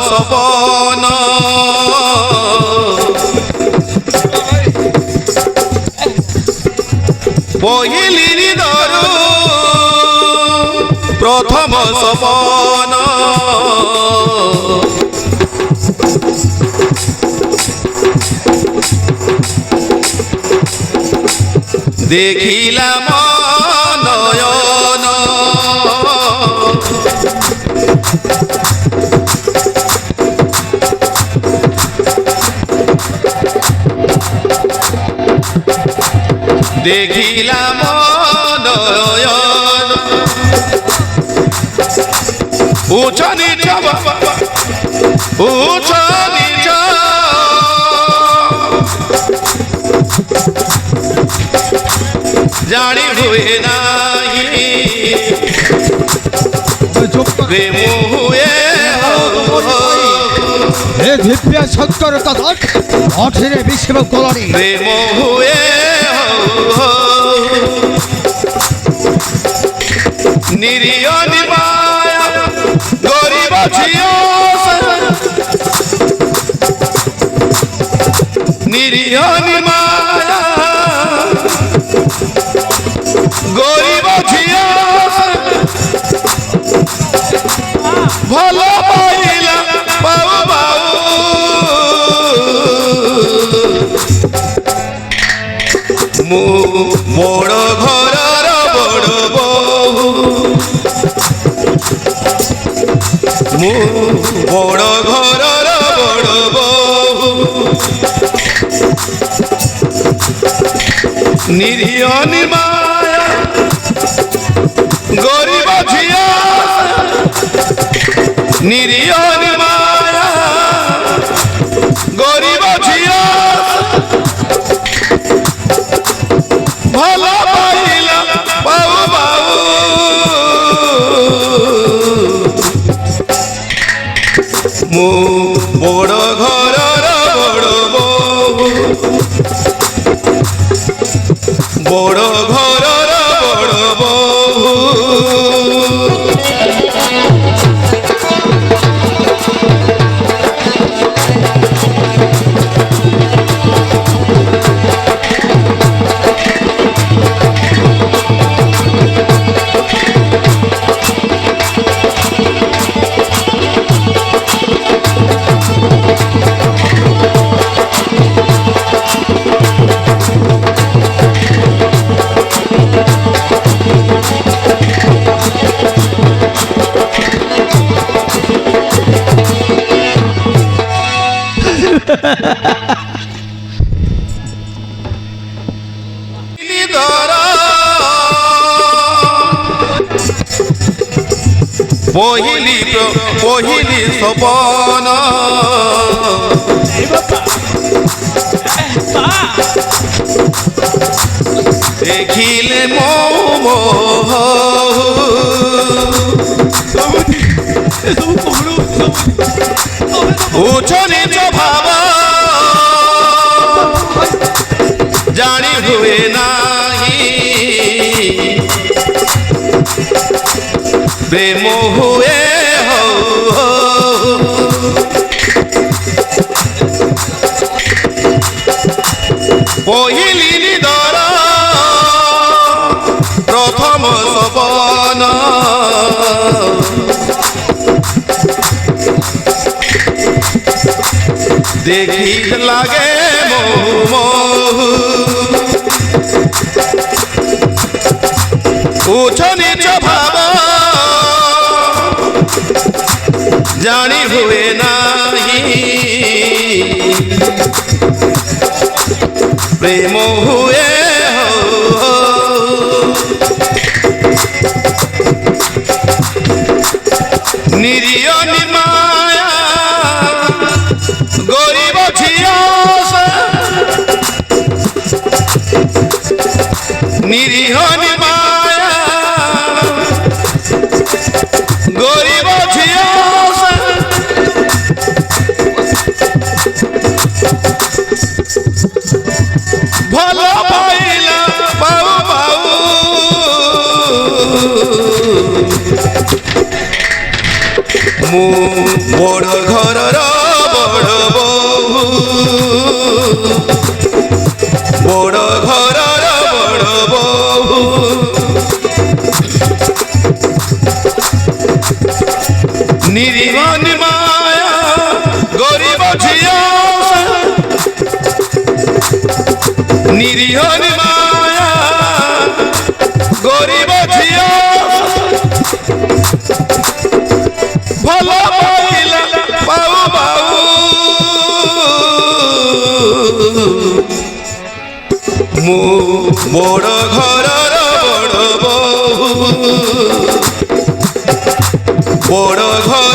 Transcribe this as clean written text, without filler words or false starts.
सपन पहिले दरु प्रथम सपन देखिला नयन देखिला नयन उच्च नीच उच्च नीच जानी हुए नहीं प्रेम हुए हे दिव्य सत्तर तदक अठेरे विश्व कलनी प्रेम हुए निरीह निमाया गरीब झियो निरीह निमाया गरीब झियो भल पाइला पाऊ पाऊ मु बड़ घरर बड़ बहु मु बड़ घरर बड़ बहु निरीह निमाया गरीब झिया निरीह निमाया गरीब झिया भल पाइला पाऊ पाऊ मु बड़ घरर बड़ बहु बड़ घरर बड़ बहु पहिले सपन देखिले मोह उच्च नीच भाव जानी हुए नहीं प्रेम हुए पहिले निदर प्रथम सपन देखी लागे मोह उच्च नीच भाव जानी हुए नहीं प्रेम हुए निरीह निमाया गरीब झियो निरीह निमाया गरीब झियो भल पाइला पाऊ पाऊ ମୁଁ ବଡ଼ ଘରର ବଡ଼ ବୋହୂ ବଡ଼ ଘରର ବଡ଼ ବୋହୂ ନିରୀହ ମାୟା ଗରିବ ଝିଅ ନିରୀହ ମାୟା ଗରିବ ଝିଅ ଭଲ ପାଇଲା ପାଉ ପାଉ ମୁଁ ବଡ଼ ଘରର ବଡ଼ ବୋହୂ ବଡ଼ ଘର